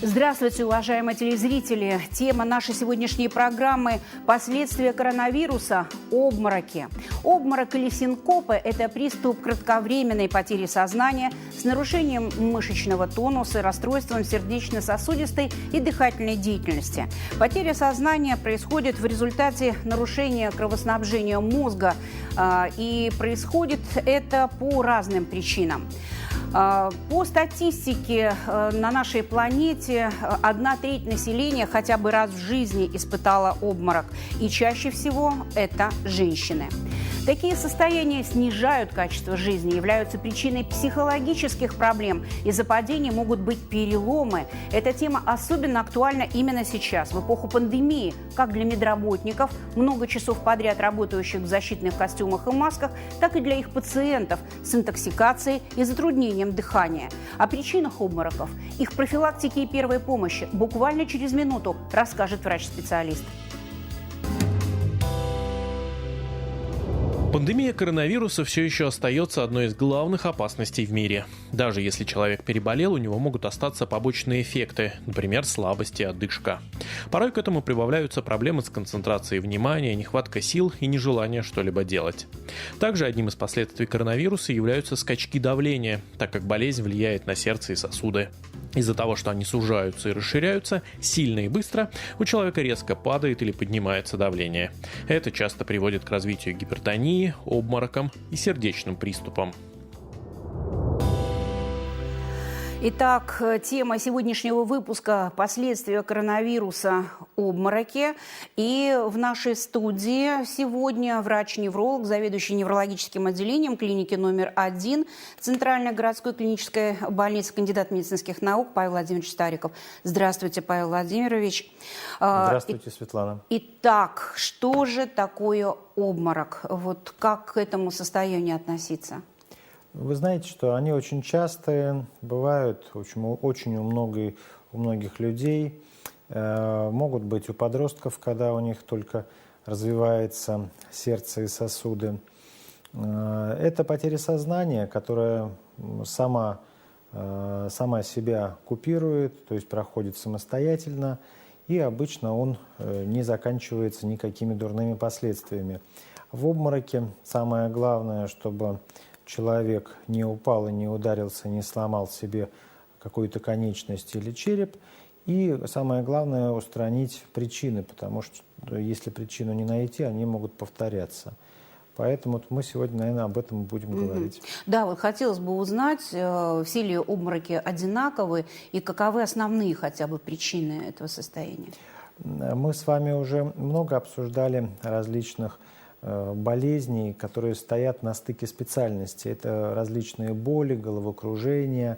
Здравствуйте, уважаемые телезрители. Тема нашей сегодняшней программы – последствия коронавируса – обмороки. Обморок или синкопы – это приступ кратковременной потери сознания с нарушением мышечного тонуса, расстройством сердечно-сосудистой и дыхательной деятельности. Потеря сознания происходит в результате нарушения кровоснабжения мозга, и происходит это по разным причинам. По статистике на нашей планете 1/3 населения хотя бы раз в жизни испытала обморок. И чаще всего это женщины. Такие состояния снижают качество жизни, являются причиной психологических проблем. Из-за падения могут быть переломы. Эта тема особенно актуальна именно сейчас, в эпоху пандемии, как для медработников, много часов подряд работающих в защитных костюмах и масках, так и для их пациентов с интоксикацией и затруднением дыхания. О причинах обмороков, их профилактике и первой помощи буквально через минуту расскажет врач-специалист. Пандемия коронавируса все еще остается одной из главных опасностей в мире. Даже если человек переболел, у него могут остаться побочные эффекты, например, слабость и одышка. Порой к этому прибавляются проблемы с концентрацией внимания, нехватка сил и нежелание что-либо делать. Также одним из последствий коронавируса являются скачки давления, так как болезнь влияет на сердце и сосуды. Из-за того, что они сужаются и расширяются сильно и быстро, у человека резко падает или поднимается давление. Это часто приводит к развитию гипертонии, обморокам и сердечным приступам. Итак, тема сегодняшнего выпуска – последствия коронавируса – обмороки. И в нашей студии сегодня врач-невролог, заведующий неврологическим отделением клиники номер 1 Центральной городской клинической больницы, кандидат медицинских наук Павел Владимирович Стариков. Здравствуйте, Павел Владимирович. Здравствуйте, Светлана. Итак, что же такое обморок? Вот как к этому состоянию относиться? Вы знаете, что они очень частые, бывают очень у многих людей. Могут быть у подростков, когда у них только развивается сердце и сосуды. Это потеря сознания, которая сама себя купирует, то есть проходит самостоятельно, и обычно он не заканчивается никакими дурными последствиями. В обмороке самое главное, чтобы человек не упал и не ударился, не сломал себе какую-то конечность или череп. И самое главное – устранить причины, потому что если причину не найти, они могут повторяться. Поэтому мы сегодня, наверное, об этом будем говорить. Да, вот хотелось бы узнать, все ли обмороки одинаковы и каковы основные хотя бы причины этого состояния. Мы с вами уже много обсуждали различных болезней, которые стоят на стыке специальностей. Это различные боли, головокружение.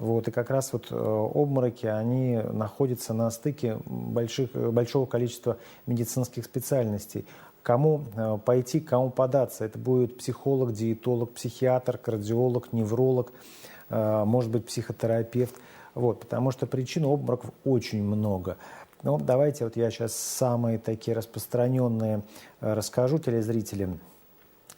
И как раз обмороки, они находятся на стыке большого количества медицинских специальностей. Кому пойти, кому податься? Это будет психолог, диетолог, психиатр, кардиолог, невролог, может быть, психотерапевт. Потому что причин обмороков очень много. Давайте я сейчас самые такие распространенные расскажу телезрителям.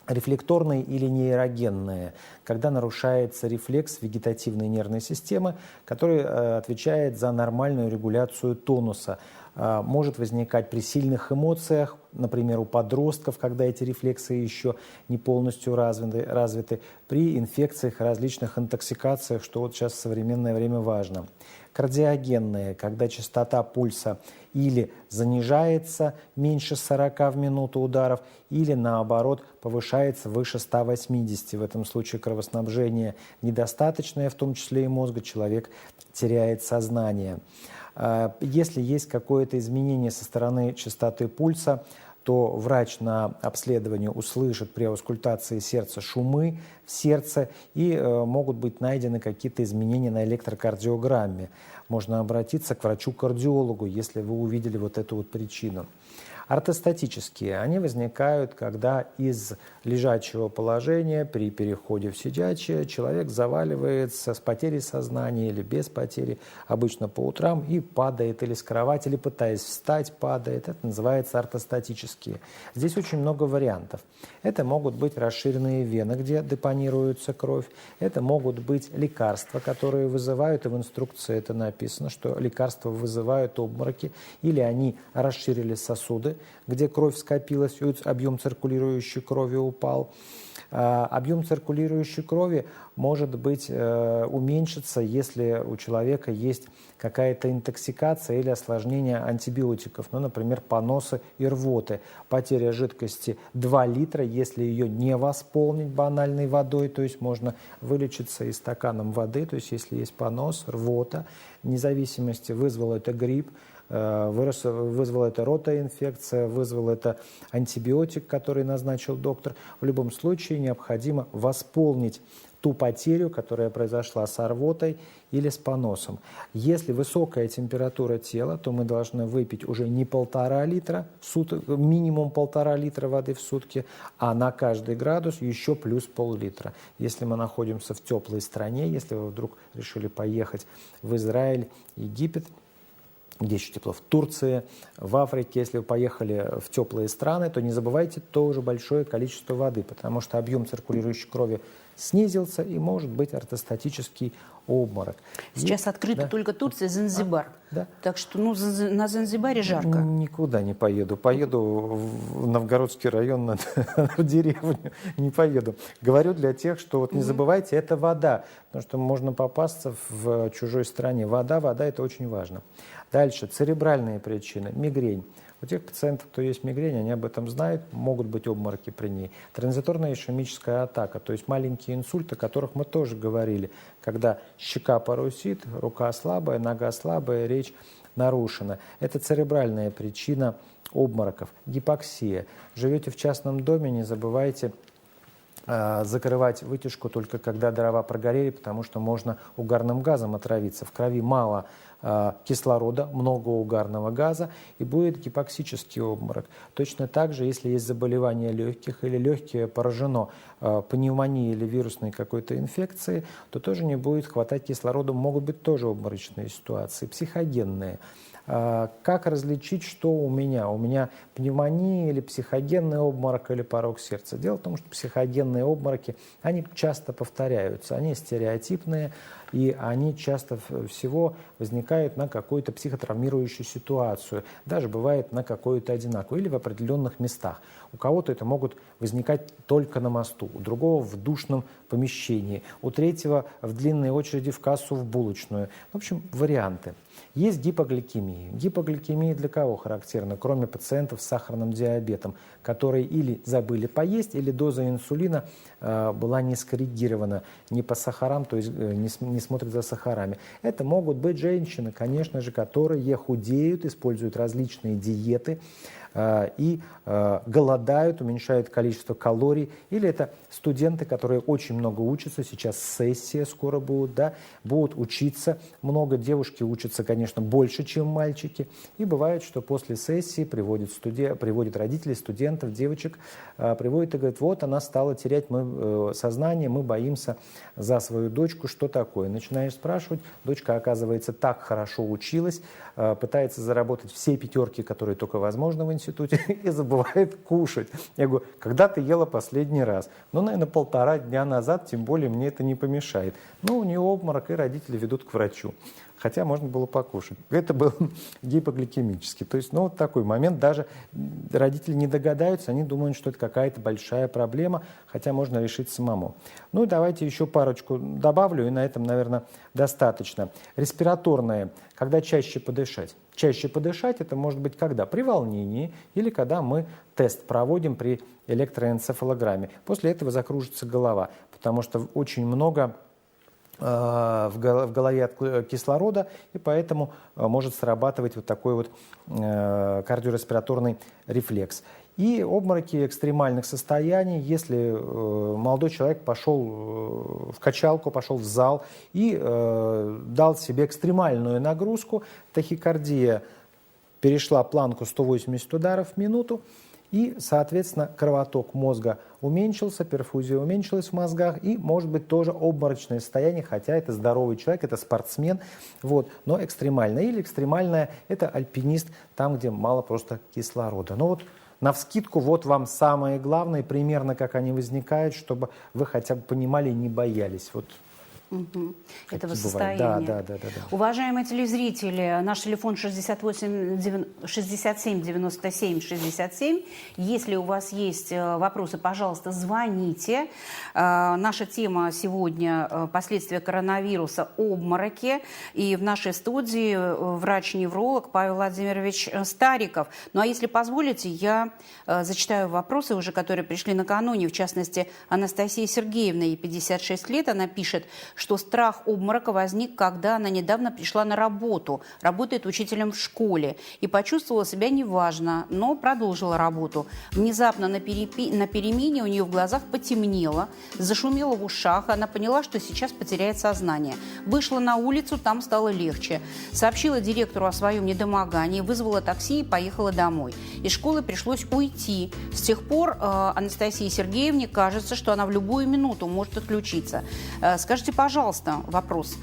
Рефлекторные или нейрогенные, когда нарушается рефлекс вегетативной нервной системы, который отвечает за нормальную регуляцию тонуса. Может возникать при сильных эмоциях, например, у подростков, когда эти рефлексы еще не полностью развиты, при инфекциях, различных интоксикациях, что сейчас в современное время важно. Кардиогенные, когда частота пульса или занижается меньше 40 в минуту ударов, или наоборот повышается выше 180. В этом случае кровоснабжение недостаточное, в том числе и мозга, человек теряет сознание. Если есть какое-то изменение со стороны частоты пульса, то врач на обследовании услышит при аускультации сердца шумы в сердце, и могут быть найдены какие-то изменения на электрокардиограмме. Можно обратиться к врачу-кардиологу, если вы увидели эту причину. Ортостатические, они возникают, когда из лежачего положения при переходе в сидячее человек заваливается с потерей сознания или без потери, обычно по утрам, и падает или с кровати, или пытаясь встать, падает. Это называется ортостатические. Здесь очень много вариантов. Это могут быть расширенные вены, где депонируется кровь. Это могут быть лекарства, которые вызывают, и в инструкции это написано, что лекарства вызывают обмороки, или они расширили сосуды, где кровь скопилась, и объем циркулирующей крови упал. Объем циркулирующей крови может быть уменьшиться, если у человека есть какая-то интоксикация или осложнение антибиотиков, ну, например, поносы и рвоты. Потеря жидкости 2 литра, если ее не восполнить банальной водой, то есть можно вылечиться и стаканом воды, то есть если есть понос, рвота, вне зависимости, вызвал это грипп, вызвала это ротоинфекция, вызвал это антибиотик, который назначил доктор. В любом случае необходимо восполнить ту потерю, которая произошла с рвотой или с поносом. Если высокая температура тела, то мы должны выпить уже не 1,5 литра, минимум 1,5 литра воды в сутки, а на каждый градус еще плюс пол-литра. Если мы находимся в теплой стране, если вы вдруг решили поехать в Израиль, Египет, где еще тепло, в Турции, в Африке, если вы поехали в теплые страны, то не забывайте тоже большое количество воды, потому что объем циркулирующей крови снизился и может быть ортостатический обморок. Сейчас открыта только Турция, Занзибар. Да. Так что на Занзибаре жарко. Никуда не поеду. Поеду в Новгородский район, в деревню. Не поеду. Говорю для тех, что вот не забывайте, это вода. Потому что можно попасться в чужой стране. Вода, это очень важно. Дальше. Церебральные причины. Мигрень. У тех пациентов, кто есть мигрень, они об этом знают, могут быть обмороки при ней. Транзиторная ишемическая атака, то есть маленькие инсульты, о которых мы тоже говорили, когда щека парусит, рука слабая, нога слабая, речь нарушена. Это церебральная причина обмороков. Гипоксия. Живете в частном доме, не забывайте закрывать вытяжку только когда дрова прогорели, потому что можно угарным газом отравиться. В крови мало кислорода, много угарного газа, и будет гипоксический обморок. Точно так же, если есть заболевание легких или легкие поражено пневмонией или вирусной какой-то инфекцией, то тоже не будет хватать кислорода, могут быть тоже обморочные ситуации, психогенные. Как различить, что у меня? У меня пневмония или психогенный обморок или порок сердца? Дело в том, что психогенные обмороки, они часто повторяются, они стереотипные, и они часто всего возникают на какую-то психотравмирующую ситуацию, даже бывает на какую-то одинаковую или в определенных местах. У кого-то это могут возникать только на мосту, у другого в душном помещении, у третьего в длинной очереди в кассу в булочную. В общем, варианты. Есть гипогликемия. Гипогликемия для кого характерна, кроме пациентов с сахарным диабетом, которые или забыли поесть, или доза инсулина была не скоррегирована не по сахарам, то есть не смотрят за сахарами. Это могут быть женщины, конечно же, которые худеют, используют различные диеты и голодают, уменьшают количество калорий. Или это студенты, которые очень много учатся, сейчас сессия скоро будут, да, будут учиться. Много девушки учатся, конечно, больше, чем мальчики. И бывает, что после сессии приводят родителей, студентов, девочек, приводят и говорят, вот она стала терять сознание, мы боимся за свою дочку, что такое. Начинаешь спрашивать, дочка, оказывается, так хорошо училась, пытается заработать все 5, которые только возможно в институте, и забывает кушать. Я говорю, когда ты ела последний раз? Ну, наверное, 1,5 дня назад, тем более мне это не помешает. Ну, у нее обморок, и родители ведут к врачу. Хотя можно было покушать. Это был гипогликемический. То есть, ну, вот такой момент. Даже родители не догадаются, они думают, что это какая-то большая проблема, хотя можно решить самому. Ну, давайте еще парочку добавлю, и на этом, наверное, достаточно. Респираторные. Когда чаще подышать? Чаще подышать это может быть когда? При волнении или когда мы тест проводим при электроэнцефалограмме. После этого закружится голова, потому что очень много в голове кислорода, и поэтому может срабатывать вот такой вот кардиореспираторный рефлекс. И обмороки экстремальных состояний, если молодой человек пошел в качалку, пошел в зал и дал себе экстремальную нагрузку, тахикардия перешла планку 180 ударов в минуту, и, соответственно, кровоток мозга уменьшился, перфузия уменьшилась в мозгах, и, может быть, тоже обморочное состояние, хотя это здоровый человек, это спортсмен, вот, но экстремальное. Или экстремальное – это альпинист, там, где мало просто кислорода. Но вот навскидку вот вам самое главное, примерно как они возникают, чтобы вы хотя бы понимали и не боялись. Вот. Этого бывают. состояния. Да. Уважаемые телезрители, наш телефон 67 97 67. Если у вас есть вопросы, пожалуйста, звоните. Наша тема сегодня – последствия коронавируса, обмороки. И в нашей студии врач-невролог Павел Владимирович Стариков. Ну а если позволите, я зачитаю вопросы уже, которые пришли накануне. В частности, Анастасия Сергеевна, ей 56 лет, она пишет, что страх обморока возник, когда она недавно пришла на работу, работает учителем в школе, и почувствовала себя неважно, но продолжила работу. Внезапно на перемене у нее в глазах потемнело, зашумело в ушах, она поняла, что сейчас потеряет сознание. Вышла на улицу, там стало легче. Сообщила директору о своем недомогании, вызвала такси и поехала домой. Из школы пришлось уйти. С тех пор Анастасии Сергеевне кажется, что она в любую минуту может отключиться. Скажите, пожалуйста, вопрос.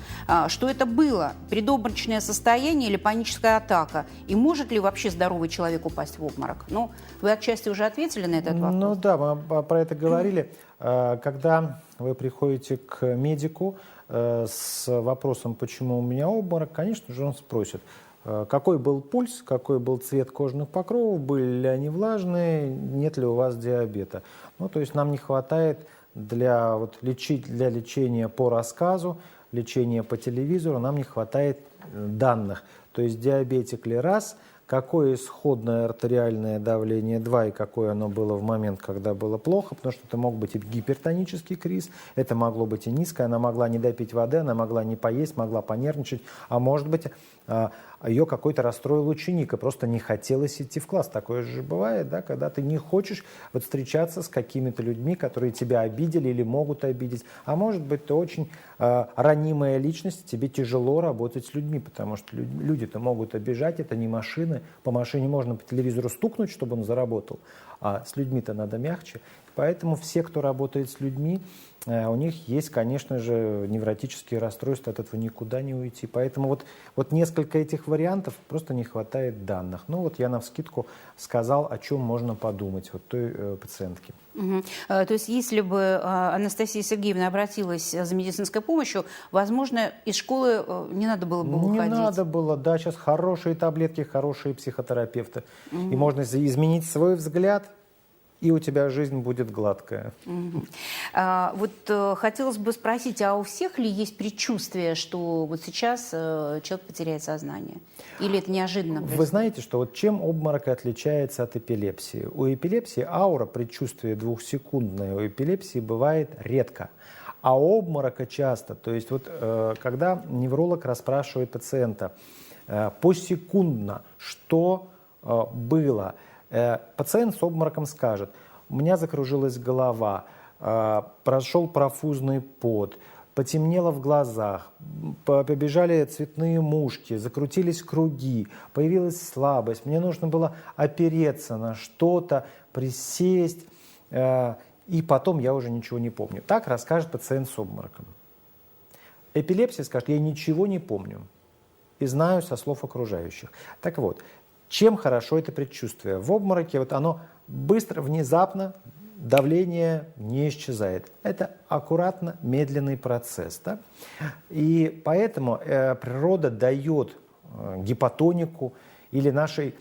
Что это было? Предобморочное состояние или паническая атака? И может ли вообще здоровый человек упасть в обморок? Ну, вы отчасти уже ответили на этот вопрос. Ну да, мы про это говорили. Когда вы приходите к медику с вопросом, почему у меня обморок, конечно же, он спросит, какой был пульс, какой был цвет кожных покровов, были ли они влажные, нет ли у вас диабета. Ну, то есть нам не хватает для лечения по рассказу, лечения по телевизору, нам не хватает данных. То есть диабетик ли раз, какое исходное артериальное давление 2 и какое оно было в момент, когда было плохо, потому что это мог быть и гипертонический криз, это могло быть и низкое, она могла не допить воды, она могла не поесть, могла понервничать, а может быть ее какой-то расстроил ученик и просто не хотелось идти в класс. Такое же бывает, да, когда ты не хочешь встречаться с какими-то людьми, которые тебя обидели или могут обидеть. А может быть, ты очень ранимая личность, тебе тяжело работать с людьми, потому что люди-то могут обижать, это не машины. По машине можно по телевизору стукнуть, чтобы он заработал, а с людьми-то надо мягче. Поэтому все, кто работает с людьми, у них есть, конечно же, невротические расстройства, от этого никуда не уйти. Поэтому вот несколько этих вариантов, просто не хватает данных. Ну вот я навскидку сказал, о чем можно подумать вот той пациентке. То есть если бы Анастасия Сергеевна обратилась за медицинской помощью, возможно, из школы не надо было бы уходить? Не надо было, да, сейчас хорошие таблетки, хорошие психотерапевты. И можно изменить свой взгляд, и у тебя жизнь будет гладкая. Хотелось бы спросить, а у всех ли есть предчувствие, что вот сейчас человек потеряет сознание? Или это неожиданно происходит? Вы знаете, что вот чем обморок отличается от эпилепсии? У эпилепсии аура, предчувствие двухсекундное, у эпилепсии бывает редко. А у обморока часто. То есть когда невролог расспрашивает пациента посекундно, что было, пациент с обмороком скажет: у меня закружилась голова, прошел профузный пот, потемнело в глазах, побежали цветные мушки, закрутились круги, появилась слабость, мне нужно было опереться на что-то, присесть, и потом я уже ничего не помню. Так расскажет пациент с обмороком. Эпилепсия скажет: я ничего не помню и знаю со слов окружающих. Так вот, чем хорошо это предчувствие? В обмороке оно быстро, внезапно, давление не исчезает. Это аккуратно, медленный процесс. Да? И поэтому природа дает гипотонику или нашей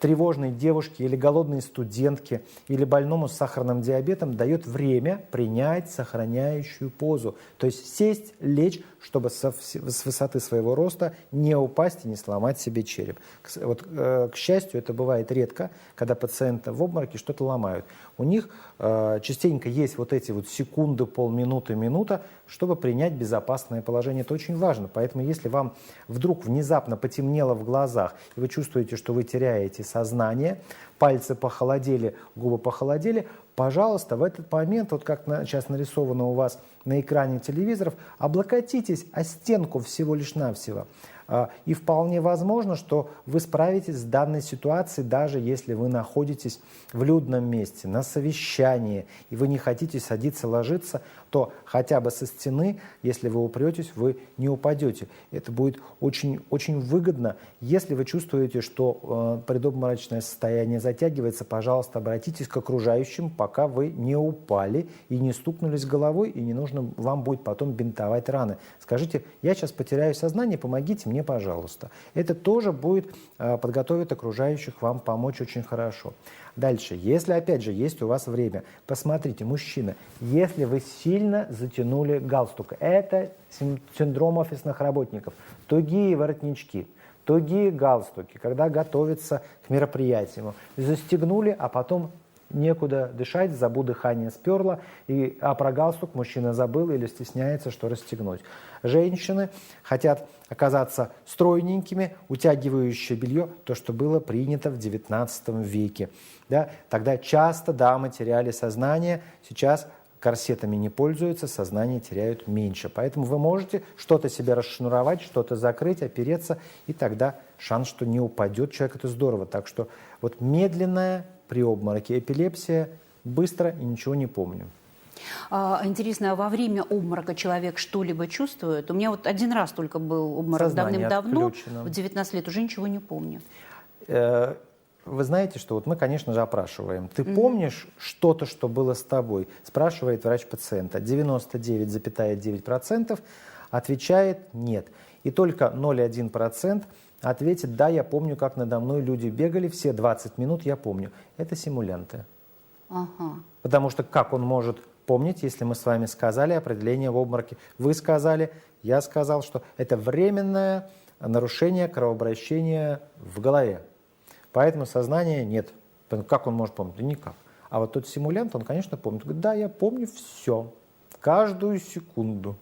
тревожной девушке, или голодной студентке, или больному с сахарным диабетом дает время принять сохраняющую позу. То есть сесть, лечь, чтобы с высоты своего роста не упасть и не сломать себе череп. К счастью, это бывает редко, когда пациенты в обмороке что-то ломают. У них частенько есть эти секунды, полминуты, минута, чтобы принять безопасное положение. Это очень важно. Поэтому если вам вдруг внезапно потемнело в глазах, и вы чувствуете, что вы теряете сознание, пальцы похолодели, губы похолодели, пожалуйста, в этот момент, вот как сейчас нарисовано у вас на экране телевизоров, облокотитесь о стенку всего лишь навсего. И вполне возможно, что вы справитесь с данной ситуацией, даже если вы находитесь в людном месте, на совещании, и вы не хотите садиться, ложиться, то хотя бы со стены, если вы упретесь, вы не упадете. Это будет очень, очень выгодно. Если вы чувствуете, что предобморочное состояние затягивается, пожалуйста, обратитесь к окружающим, пока вы не упали и не стукнулись головой, и не нужно вам будет потом бинтовать раны. Скажите: я сейчас потеряю сознание, помогите мне, пожалуйста. Это тоже будет подготовить окружающих вам помочь очень хорошо. Дальше, если, опять же, есть у вас время, посмотрите, мужчина, если вы сильно затянули галстук, это синдром офисных работников, тугие воротнички, тугие галстуки, когда готовятся к мероприятиям, застегнули, а потом некуда дышать, забу дыхание сперло, а про галстук мужчина забыл или стесняется, что расстегнуть. Женщины хотят оказаться стройненькими, утягивающее белье, то, что было принято в XIX веке. Да? Тогда часто дамы теряли сознание, сейчас корсетами не пользуются, сознание теряют меньше. Поэтому вы можете что-то себе расшнуровать, что-то закрыть, опереться, и тогда шанс, что не упадет человек, это здорово. Так что вот медленная при обмороке эпилепсия, быстро и ничего не помню. Интересно, а во время обморока человек что-либо чувствует? У меня вот один раз только был обморок давным-давно, в 19 лет, уже ничего не помню. Вы знаете, что вот мы, конечно же, опрашиваем. Ты помнишь что-то, что было с тобой? Спрашивает врач пациента. 99,9% отвечает нет. И только 0,1% ответит: да, я помню, как надо мной люди бегали, все 20 минут я помню. Это симулянты. Ага. Потому что как он может помнить, если мы с вами сказали определение в обмороке? Вы сказали, я сказал, что это временное нарушение кровообращения в голове. Поэтому сознания нет. Как он может помнить? Да никак. А вот тот симулянт, он, конечно, помнит. Говорит: да, я помню все, каждую секунду.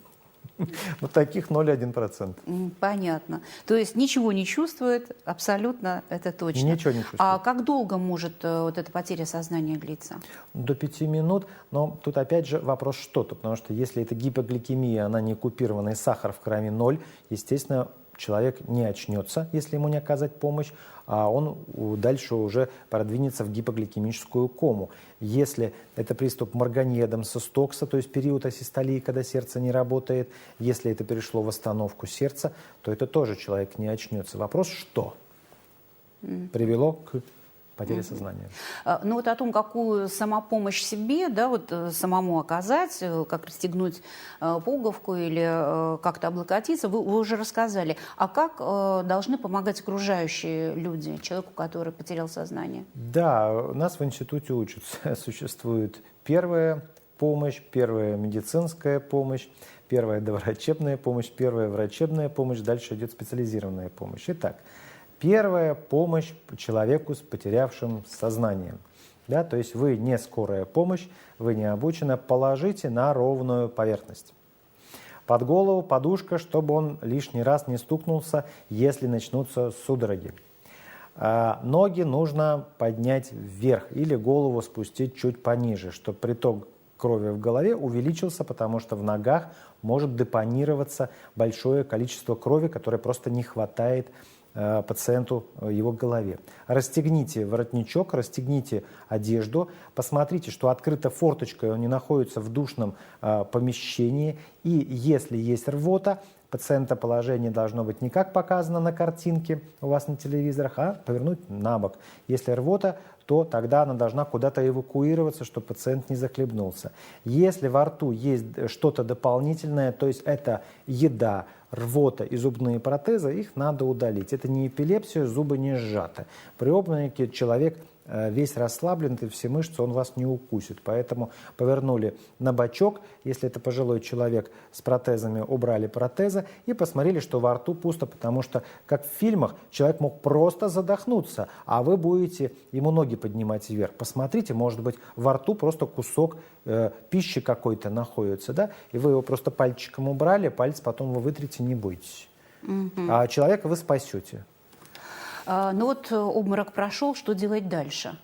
Вот таких 0,1%. Понятно. То есть ничего не чувствует, абсолютно, это точно. Ничего не чувствует. А как долго может вот эта потеря сознания длиться? До 5 минут, но тут опять же вопрос что-то, потому что если это гипогликемия, она не купированная, сахар в крови 0, естественно, человек не очнется, если ему не оказать помощь, а он дальше уже продвинется в гипогликемическую кому. Если это приступ морганьедомсостокса, то есть период асистолии, когда сердце не работает, если это перешло в остановку сердца, то это тоже человек не очнется. Вопрос, что привело к потере сознания. Ну вот о том, какую самопомощь себе, да, вот самому оказать, как расстегнуть пуговку или как-то облокотиться, вы уже рассказали. А как должны помогать окружающие люди, человеку, который потерял сознание? Да, у нас в институте учатся. Существует первая помощь, первая медицинская помощь, первая доврачебная помощь, первая врачебная помощь, дальше идет специализированная помощь. Итак, первая помощь человеку с потерявшим сознание. Да, то есть вы не скорая помощь, вы не обучены, положите на ровную поверхность. Под голову подушка, чтобы он лишний раз не стукнулся, если начнутся судороги. Ноги нужно поднять вверх или голову спустить чуть пониже, чтобы приток крови в голове увеличился, потому что в ногах может депонироваться большое количество крови, которое просто не хватает пациенту его голове. Расстегните воротничок, расстегните одежду, посмотрите, что открыта форточка, и он не находится в душном помещении. И если есть рвота, пациента положение должно быть не как показано на картинке у вас на телевизорах, а повернуть на бок. Если рвота, то тогда она должна куда-то эвакуироваться, чтобы пациент не захлебнулся. Если во рту есть что-то дополнительное, то есть это еда, рвота и зубные протезы, их надо удалить. Это не эпилепсия, зубы не сжаты. При обмороке человек весь расслаблен, и все мышцы, он вас не укусит. Поэтому повернули на бочок, если это пожилой человек с протезами, убрали протезы и посмотрели, что во рту пусто, потому что, как в фильмах, человек мог просто задохнуться, а вы будете ему ноги поднимать вверх. Посмотрите, может быть, во рту просто кусок пищи какой-то находится, да, и вы его просто пальчиком убрали, палец потом вы вытрете, не бойтесь. А человека вы спасете. Ну вот обморок прошел, что делать дальше?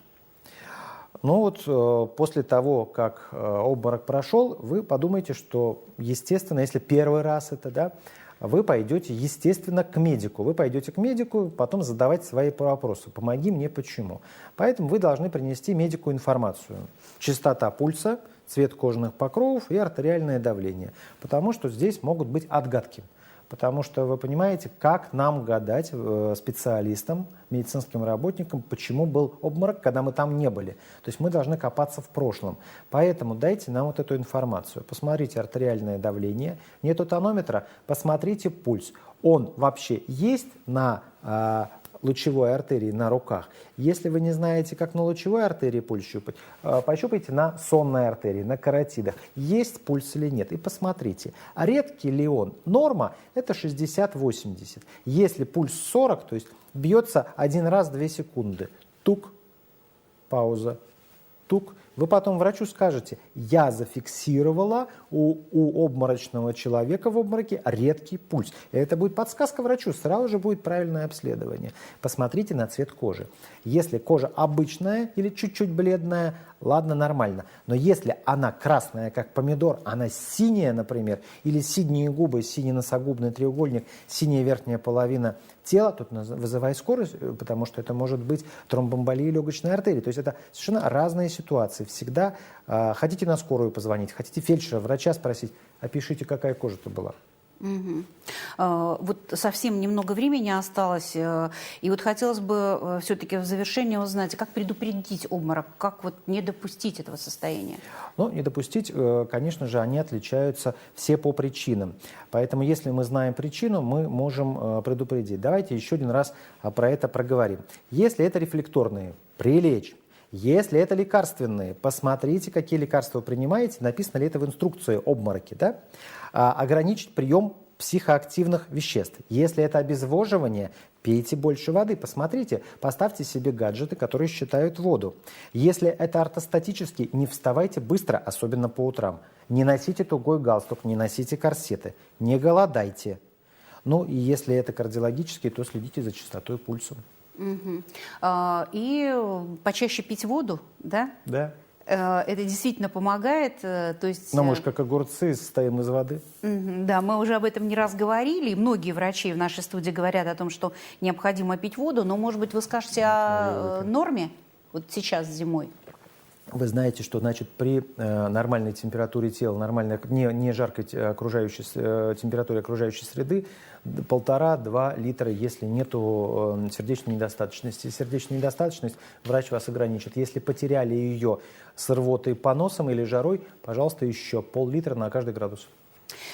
Ну вот после того, как обморок прошел, вы подумаете, что, естественно, если первый раз это, да, вы пойдете, естественно, к медику. Вы пойдете к медику, потом задавать свои вопросы. Помоги мне, почему. Поэтому вы должны принести медику информацию. Частота пульса, цвет кожных покровов и артериальное давление. Потому что здесь могут быть отгадки. Потому что вы понимаете, как нам гадать специалистам, медицинским работникам, почему был обморок, когда мы там не были. То есть мы должны копаться в прошлом. Поэтому дайте нам вот эту информацию. Посмотрите артериальное давление. Нету тонометра, посмотрите пульс. Он вообще есть на лучевой артерии на руках. Если вы не знаете, как на лучевой артерии пульс щупать, пощупайте на сонной артерии, на каротидах, есть пульс или нет. И посмотрите, редкий ли он. Норма – это 60-80. Если пульс 40, то есть бьется один раз 2 секунды. Тук, пауза, тук. Вы потом врачу скажете, я зафиксировала у обморочного человека в обмороке редкий пульс. И это будет подсказка врачу, сразу же будет правильное обследование. Посмотрите на цвет кожи. Если кожа обычная или чуть-чуть бледная, ладно, нормально. Но если она красная, как помидор, она синяя, например, или синие губы, синий носогубный треугольник, синяя верхняя половина тела, тут вызывай скорость, потому что это может быть тромбоэмболия легочной артерии. То есть это совершенно разные ситуации. Всегда хотите на скорую позвонить, хотите фельдшера, врача спросить, опишите, какая кожа-то была. Угу. Вот совсем немного времени осталось, и вот хотелось бы все-таки в завершении узнать, как предупредить обморок, как вот не допустить этого состояния? Ну, не допустить, конечно же, они отличаются все по причинам. Поэтому, если мы знаем причину, мы можем предупредить. Давайте еще один раз про это проговорим. Если это рефлекторные, прилечь. Если это лекарственные, посмотрите, какие лекарства вы принимаете, написано ли это в инструкции обмороки, да? Ограничить прием психоактивных веществ. Если это обезвоживание, пейте больше воды. Посмотрите, поставьте себе гаджеты, которые считают воду. Если это ортостатический, не вставайте быстро, особенно по утрам. Не носите тугой галстук, не носите корсеты, не голодайте. Ну и если это кардиологический, то следите за частотой пульса. Угу. И почаще пить воду, да? Да. Это действительно помогает. То есть... Но мы же как огурцы состоим из воды. Да, мы уже об этом не раз говорили. Многие врачи в нашей студии говорят о том, что необходимо пить воду. Но, может быть, вы скажете о норме вот сейчас зимой? Вы знаете, что значит при нормальной температуре тела, нормальной, не жаркой температуре окружающей среды, 1,5-2 литра, если нет сердечной недостаточности. Сердечная недостаточность врач вас ограничит. Если потеряли ее с рвотой, поносом или жарой, пожалуйста, еще пол-литра на каждый градус.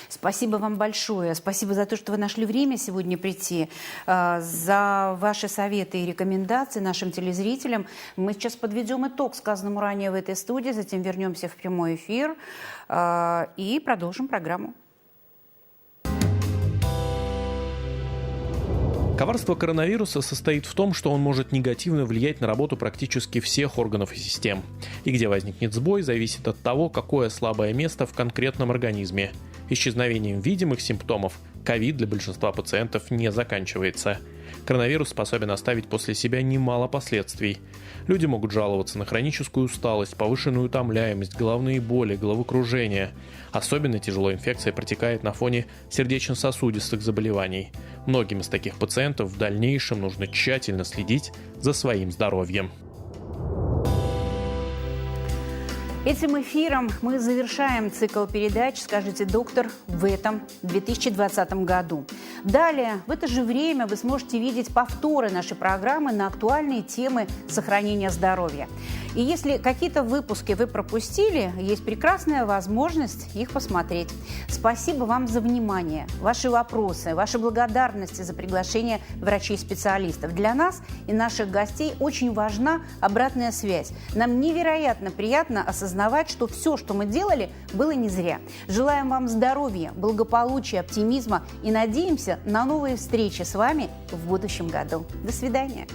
Спасибо вам большое. Спасибо за то, что вы нашли время сегодня прийти, за ваши советы и рекомендации нашим телезрителям. Мы сейчас подведем итог сказанному ранее в этой студии, затем вернемся в прямой эфир и продолжим программу. Коварство коронавируса состоит в том, что он может негативно влиять на работу практически всех органов и систем. И где возникнет сбой, зависит от того, какое слабое место в конкретном организме. Исчезновением видимых симптомов ковид для большинства пациентов не заканчивается. Коронавирус способен оставить после себя немало последствий. Люди могут жаловаться на хроническую усталость, повышенную утомляемость, головные боли, головокружение. Особенно тяжело инфекция протекает на фоне сердечно-сосудистых заболеваний. Многим из таких пациентов в дальнейшем нужно тщательно следить за своим здоровьем. Этим эфиром мы завершаем цикл передач «Скажите, доктор» в этом 2020 году. Далее, в это же время вы сможете видеть повторы нашей программы на актуальные темы сохранения здоровья. И если какие-то выпуски вы пропустили, есть прекрасная возможность их посмотреть. Спасибо вам за внимание, ваши вопросы, ваши благодарности за приглашение врачей-специалистов. Для нас и наших гостей очень важна обратная связь. Нам невероятно приятно осознавать, что все, что мы делали, было не зря. Желаем вам здоровья, благополучия, оптимизма и надеемся на новые встречи с вами в будущем году. До свидания.